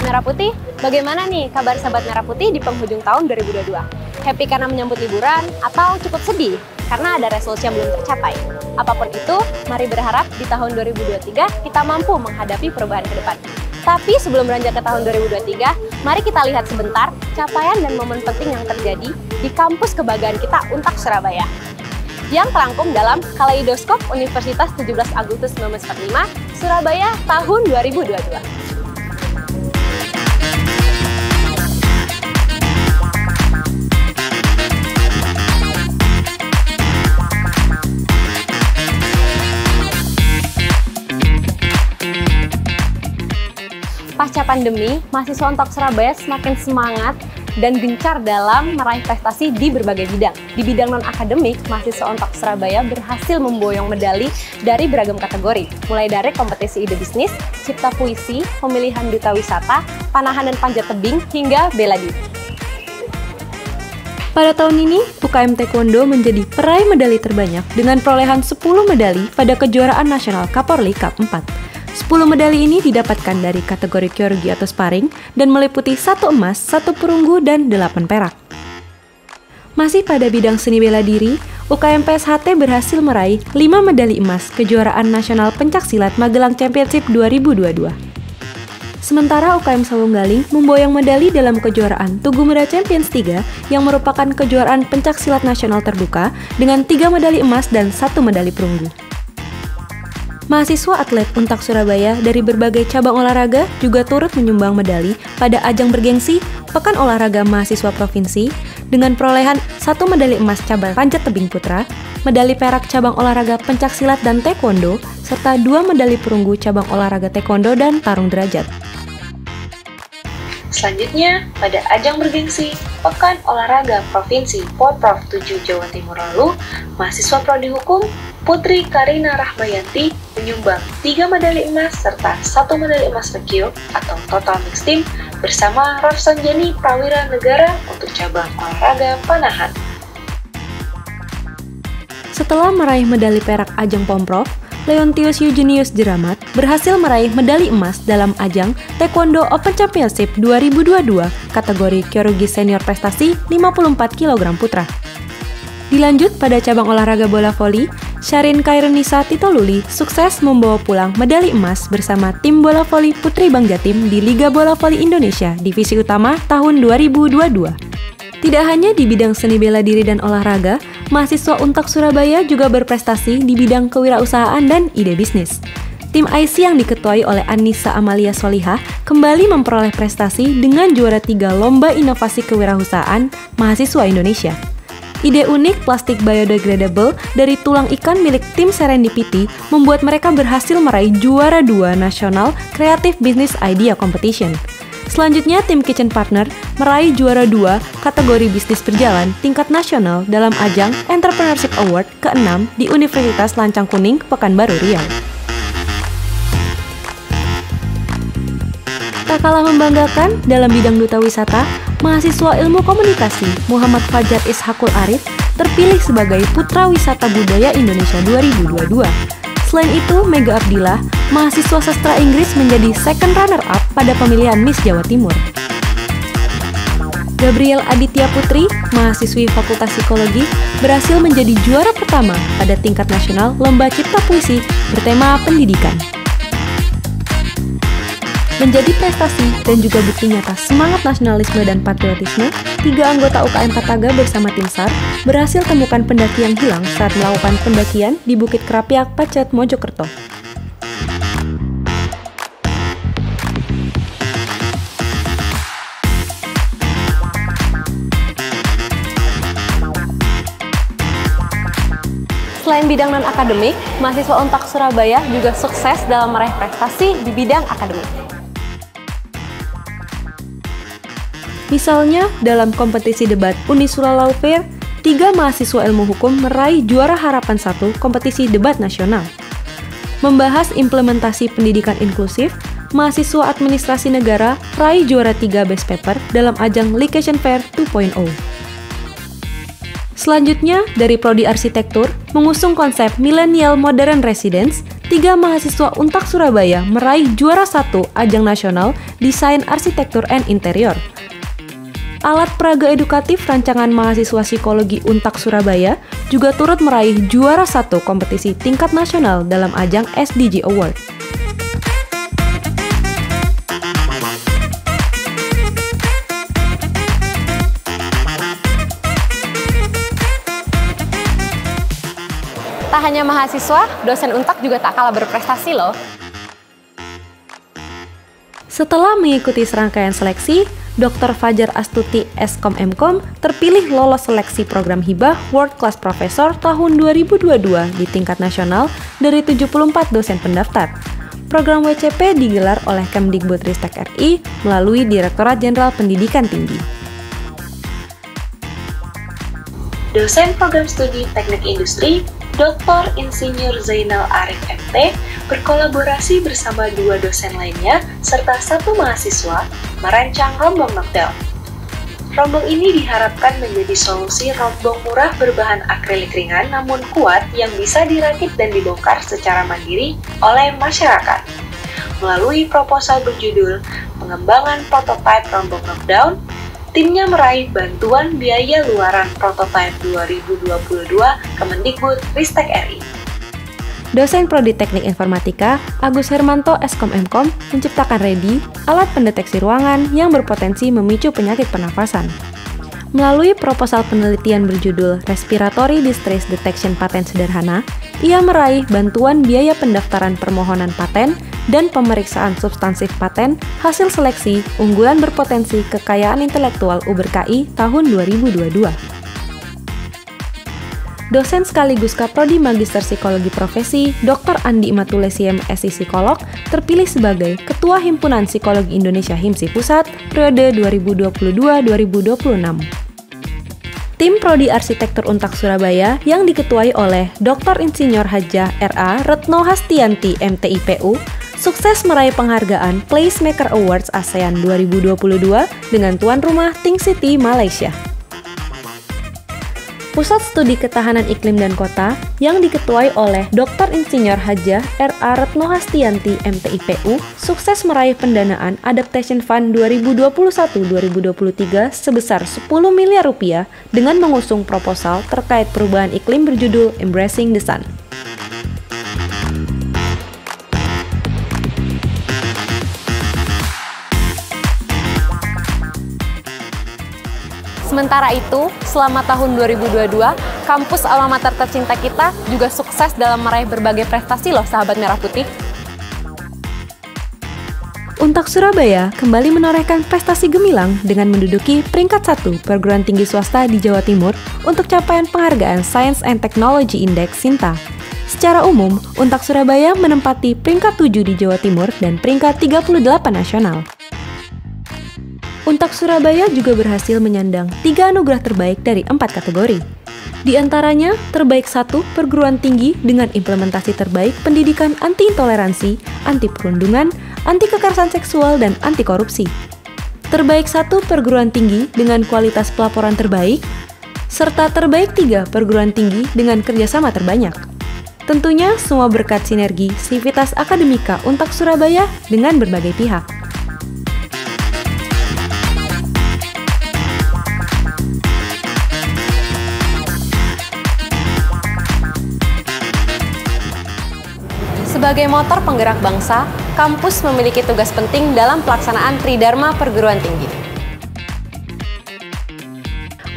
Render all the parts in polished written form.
Merah Putih, bagaimana nih kabar Sahabat Merah Putih di penghujung tahun 2022? Happy karena menyambut liburan atau cukup sedih karena ada resolusi yang belum tercapai? Apapun itu, mari berharap di tahun 2023 kita mampu menghadapi perubahan ke depan. Tapi sebelum beranjak ke tahun 2023, mari kita lihat sebentar capaian dan momen penting yang terjadi di kampus kebanggaan kita Untak Surabaya yang terangkum dalam Kaleidoskop Universitas 17 Agustus 1945, Surabaya tahun 2022. Pasca pandemi, mahasiswa Untak Surabaya semakin semangat dan gencar dalam meraih prestasi di berbagai bidang. Di bidang non-akademik, mahasiswa Untak Surabaya berhasil memboyong medali dari beragam kategori, mulai dari kompetisi ide bisnis, cipta puisi, pemilihan duta wisata, panahan dan panjat tebing, hingga bela diri. Pada tahun ini, UKM Taekwondo menjadi peraih medali terbanyak dengan perolehan 10 medali pada kejuaraan nasional Kapolri Cup 4. 10 medali ini didapatkan dari kategori kyorugi atau sparring dan meliputi 1 emas, 1 perunggu, dan 8 perak. Masih pada bidang seni bela diri, UKM PSHT berhasil meraih 5 medali emas kejuaraan nasional pencaksilat Magelang Championship 2022. Sementara UKM Sawung Galing memboyong medali dalam kejuaraan Tugu Muda Champions 3 yang merupakan kejuaraan pencaksilat nasional terbuka dengan 3 medali emas dan 1 medali perunggu. Mahasiswa atlet Untak Surabaya dari berbagai cabang olahraga juga turut menyumbang medali pada ajang bergengsi Pekan Olahraga Mahasiswa Provinsi dengan perolehan 1 medali emas cabang panjat tebing putra, medali perak cabang olahraga pencaksilat dan taekwondo, serta 2 medali perunggu cabang olahraga taekwondo dan tarung derajat. Selanjutnya, pada ajang bergengsi Pekan Olahraga Provinsi Porprov 7 Jawa Timur lalu, mahasiswa Prodi Hukum Putri Karina Rahmayanti menyumbang 3 medali emas serta 1 medali emas Tokyo atau total mixed team bersama Rafsanjani Prawira Negara untuk cabang olahraga panahan. Setelah meraih medali perak ajang Pomprov, Leontius Eugenius Jeramat berhasil meraih medali emas dalam ajang Taekwondo Open Championship 2022 kategori kyorugi senior prestasi 54 kg putra. Dilanjut pada cabang olahraga bola voli, Syarin Khairunisa Titoluli sukses membawa pulang medali emas bersama tim bola voli Putri Bank Jatim di Liga Bola Voli Indonesia Divisi Utama tahun 2022. Tidak hanya di bidang seni bela diri dan olahraga, mahasiswa Untak Surabaya juga berprestasi di bidang kewirausahaan dan ide bisnis. Tim IC yang diketuai oleh Anissa Amalia Solihah kembali memperoleh prestasi dengan juara 3 Lomba Inovasi Kewirausahaan Mahasiswa Indonesia. Ide unik plastik biodegradable dari tulang ikan milik tim Serendipity membuat mereka berhasil meraih juara 2 National Creative Business Idea Competition. Selanjutnya, tim Kitchen Partner meraih juara 2 kategori bisnis berjalan tingkat nasional dalam ajang Entrepreneurship Award ke-6 di Universitas Lancang Kuning, Pekanbaru, Riau. Tak kalah membanggakan dalam bidang duta wisata, mahasiswa ilmu komunikasi Muhammad Fajar Ishakul Arif terpilih sebagai Putra Wisata Budaya Indonesia 2022. Selain itu, Mega Abdillah, mahasiswa sastra Inggris menjadi second runner-up pada pemilihan Miss Jawa Timur. Gabriel Aditya Putri, mahasiswi Fakultas Psikologi, berhasil menjadi juara pertama pada tingkat nasional Lomba Cipta Puisi bertema pendidikan. Menjadi prestasi dan juga bukti nyata semangat nasionalisme dan patriotisme, 3 anggota UKM Pataga bersama tim SAR berhasil temukan pendaki yang hilang saat melakukan pendakian di Bukit Kerapiak, Pacet, Mojokerto. Selain bidang non-akademik, mahasiswa Untak Surabaya juga sukses dalam meraih prestasi di bidang akademik. Misalnya, dalam kompetisi debat Unisula Law Fair, 3 mahasiswa ilmu hukum meraih juara harapan 1 kompetisi debat nasional. Membahas implementasi pendidikan inklusif, mahasiswa administrasi negara raih juara 3 best paper dalam ajang Lication Fair 2.0. Selanjutnya, dari Prodi Arsitektur, mengusung konsep Millennial Modern Residence, 3 mahasiswa Untak Surabaya meraih juara 1 ajang nasional Desain Arsitektur and Interior. Alat peraga edukatif rancangan mahasiswa psikologi Untak Surabaya juga turut meraih juara 1 kompetisi tingkat nasional dalam ajang SDG Award. Tak hanya mahasiswa, dosen Untak juga tak kalah berprestasi loh. Setelah mengikuti serangkaian seleksi, Dr. Fajar Astuti Eskom Mkom terpilih lolos seleksi program hibah World Class Professor tahun 2022 di tingkat nasional dari 74 dosen pendaftar. Program WCP digelar oleh Kemdikbudristek RI melalui Direktorat Jenderal Pendidikan Tinggi. Dosen Program Studi Teknik Industri, Dr. Insinyur Zainal Arif MT, berkolaborasi bersama 2 dosen lainnya serta 1 mahasiswa merancang rombong knockdown. Rombong ini diharapkan menjadi solusi rombong murah berbahan akrilik ringan namun kuat yang bisa dirakit dan dibongkar secara mandiri oleh masyarakat. Melalui proposal berjudul Pengembangan Prototipe Rombong Knockdown, timnya meraih bantuan biaya luaran prototipe 2022 Kemendikbudristek RI. Dosen Prodi Teknik Informatika, Agus Hermanto Eskom Mkom, menciptakan REDI, alat pendeteksi ruangan yang berpotensi memicu penyakit pernafasan. Melalui proposal penelitian berjudul Respiratory Distress Detection Paten Sederhana, ia meraih bantuan biaya pendaftaran permohonan paten dan pemeriksaan substansif paten hasil seleksi unggulan berpotensi kekayaan intelektual UBERKI tahun 2022. Dosen sekaligus Kaprodi Magister Psikologi Profesi, Dr. Andi Matulesiem SI Psikolog, terpilih sebagai Ketua Himpunan Psikologi Indonesia HIMSI Pusat periode 2022-2026. Tim Prodi Arsitektur Untak Surabaya yang diketuai oleh Dr. Insinyur Hajah R.A. Retno Hastianti MTIPU sukses meraih penghargaan Placemaker Awards ASEAN 2022 dengan tuan rumah Think City, Malaysia. Pusat Studi Ketahanan Iklim dan Kota yang diketuai oleh Dr. Insinyur Hajah R.A. Retno Hastianti MTIPU sukses meraih pendanaan Adaptation Fund 2021-2023 sebesar 10 miliar rupiah dengan mengusung proposal terkait perubahan iklim berjudul Embracing the Sun. Sementara itu, selama tahun 2022, kampus alma mater tercinta kita juga sukses dalam meraih berbagai prestasi loh sahabat Merah Putih. Untak Surabaya kembali menorehkan prestasi gemilang dengan menduduki peringkat 1 perguruan tinggi swasta di Jawa Timur untuk capaian penghargaan Science and Technology Index (SINTA). Secara umum, Untak Surabaya menempati peringkat 7 di Jawa Timur dan peringkat 38 nasional. Untak Surabaya juga berhasil menyandang 3 anugerah terbaik dari 4 kategori. Di antaranya, terbaik 1 perguruan tinggi dengan implementasi terbaik pendidikan anti-intoleransi, anti-perundungan, anti-kekerasan seksual, dan anti-korupsi. Terbaik 1 perguruan tinggi dengan kualitas pelaporan terbaik, serta terbaik 3 perguruan tinggi dengan kerjasama terbanyak. Tentunya semua berkat sinergi Sivitas Akademika Untak Surabaya dengan berbagai pihak. Sebagai motor penggerak bangsa, kampus memiliki tugas penting dalam pelaksanaan Tridharma Perguruan Tinggi.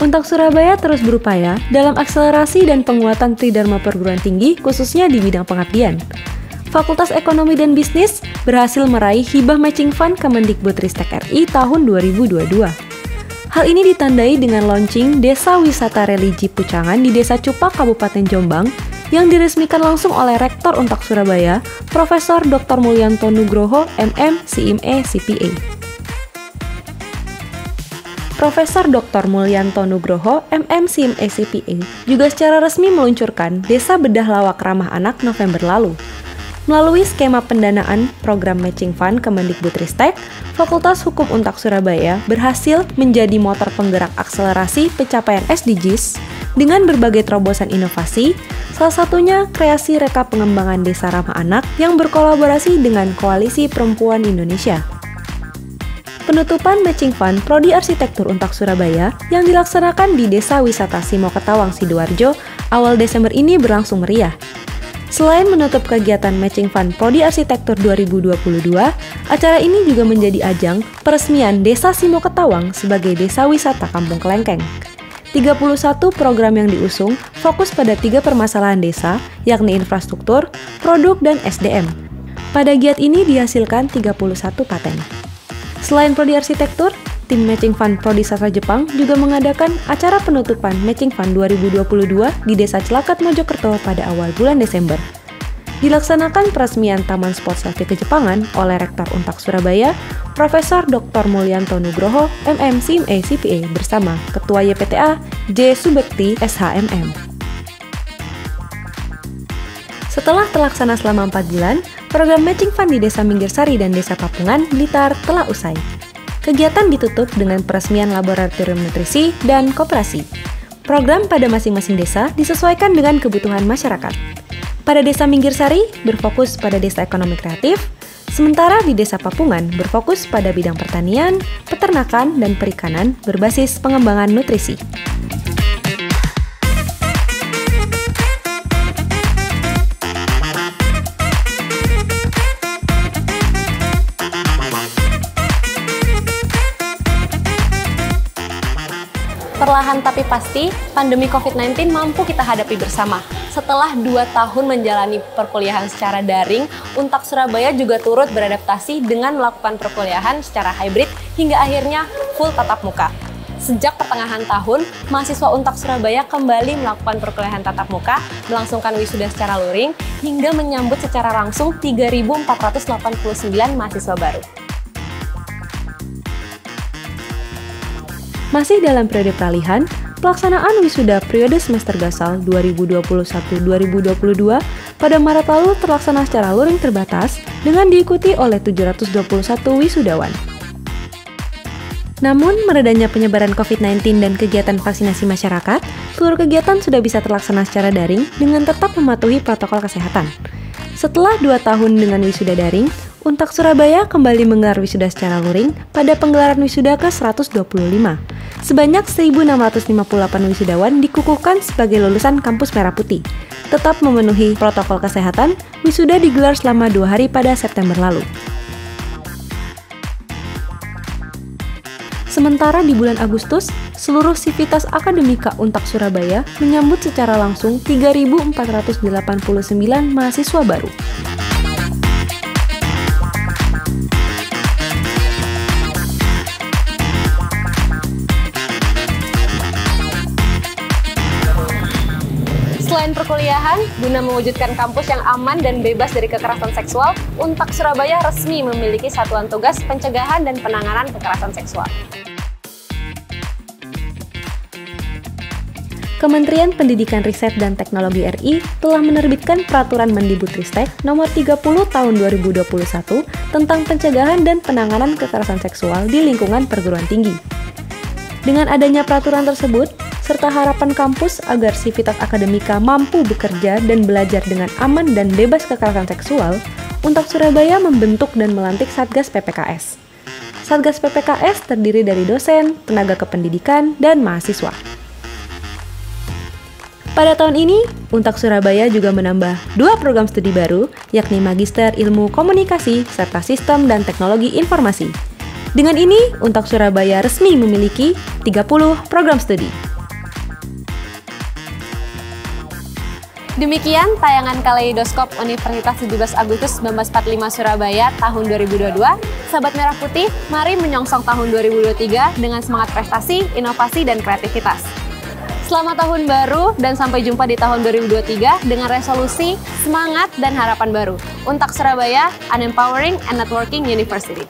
Untak Surabaya terus berupaya dalam akselerasi dan penguatan Tridharma Perguruan Tinggi khususnya di bidang pengabdian. Fakultas Ekonomi dan Bisnis berhasil meraih hibah matching fund Kemendikbudristek RI tahun 2022. Hal ini ditandai dengan launching Desa Wisata Religi Pucangan di Desa Cupak, Kabupaten Jombang yang diresmikan langsung oleh Rektor Untak Surabaya, Profesor Dr. Mulyanto Nugroho, MM, CMA, CPA. Profesor Dr. Mulyanto Nugroho, MM, CMA, CPA, juga secara resmi meluncurkan Desa Bedah Lawak Ramah Anak November lalu. Melalui skema pendanaan program Matching Fund Kemendikbudristek, Fakultas Hukum Untak Surabaya berhasil menjadi motor penggerak akselerasi pencapaian SDGs dengan berbagai terobosan inovasi, salah satunya kreasi reka pengembangan desa ramah anak yang berkolaborasi dengan Koalisi Perempuan Indonesia. Penutupan Matching Fund Prodi Arsitektur Untak Surabaya yang dilaksanakan di Desa Wisata Simo Ketawang, Sidoarjo awal Desember ini berlangsung meriah. Selain menutup kegiatan Matching Fund Prodi Arsitektur 2022, acara ini juga menjadi ajang peresmian Desa Simo Ketawang sebagai Desa Wisata Kampung Kelengkeng. 31 program yang diusung fokus pada 3 permasalahan desa, yakni infrastruktur, produk, dan SDM. Pada giat ini dihasilkan 31 paten. Selain Prodi Arsitektur, tim Matching Fund Prodi Sastra Jepang juga mengadakan acara penutupan Matching Fund 2022 di Desa Celakat, Mojokerto pada awal bulan Desember. Dilaksanakan peresmian Taman Sport Selfie Kejepangan oleh Rektor Untak Surabaya, Profesor Dr. Mulyanto Nugroho, MM CMA CPA bersama Ketua YPTA J. Subekti SHMM. Setelah terlaksana selama 4 bulan, program Matching Fund di Desa Minggirsari dan Desa Papungan, Blitar telah usai. Kegiatan ditutup dengan peresmian laboratorium nutrisi dan koperasi. Program pada masing-masing desa disesuaikan dengan kebutuhan masyarakat. Pada Desa Minggirsari berfokus pada desa ekonomi kreatif, sementara di Desa Papungan berfokus pada bidang pertanian, peternakan, dan perikanan berbasis pengembangan nutrisi. Perlahan tapi pasti, pandemi COVID-19 mampu kita hadapi bersama. Setelah 2 tahun menjalani perkuliahan secara daring, Untak Surabaya juga turut beradaptasi dengan melakukan perkuliahan secara hybrid hingga akhirnya full tatap muka. Sejak pertengahan tahun, mahasiswa Untak Surabaya kembali melakukan perkuliahan tatap muka, melangsungkan wisuda secara luring, hingga menyambut secara langsung 3.489 mahasiswa baru. Masih dalam periode peralihan, pelaksanaan wisuda periode semester gasal 2021-2022 pada Maret lalu terlaksana secara luring terbatas dengan diikuti oleh 721 wisudawan. Namun, meredanya penyebaran COVID-19 dan kegiatan vaksinasi masyarakat, seluruh kegiatan sudah bisa terlaksana secara daring dengan tetap mematuhi protokol kesehatan. Setelah 2 tahun dengan wisuda daring, Untak Surabaya kembali menggelar wisuda secara luring pada penggelaran wisuda ke-125. Sebanyak 1.658 wisudawan dikukuhkan sebagai lulusan kampus Merah Putih. Tetap memenuhi protokol kesehatan, wisuda digelar selama 2 hari pada September lalu. Sementara di bulan Agustus, seluruh sivitas akademika Untak Surabaya menyambut secara langsung 3.489 mahasiswa baru. Selain perkuliahan, guna mewujudkan kampus yang aman dan bebas dari kekerasan seksual, Untak Surabaya resmi memiliki Satuan Tugas Pencegahan dan Penanganan Kekerasan Seksual. Kementerian Pendidikan Riset dan Teknologi RI telah menerbitkan Peraturan Mendikbudristek Nomor 30 Tahun 2021 tentang pencegahan dan penanganan kekerasan seksual di lingkungan perguruan tinggi. Dengan adanya peraturan tersebut, serta harapan kampus agar sivitas akademika mampu bekerja dan belajar dengan aman dan bebas kekerasan seksual, Untak Surabaya membentuk dan melantik Satgas PPKS. Satgas PPKS terdiri dari dosen, tenaga kependidikan, dan mahasiswa. Pada tahun ini, Untak Surabaya juga menambah 2 program studi baru, yakni Magister Ilmu Komunikasi serta Sistem dan Teknologi Informasi. Dengan ini, Untak Surabaya resmi memiliki 30 program studi. Demikian tayangan Kaleidoskop Universitas 17 Agustus 1945 Surabaya tahun 2022. Sahabat Merah Putih, mari menyongsong tahun 2023 dengan semangat prestasi, inovasi, dan kreativitas. Selamat tahun baru dan sampai jumpa di tahun 2023 dengan resolusi, semangat, dan harapan baru. Untak Surabaya, an empowering and networking university.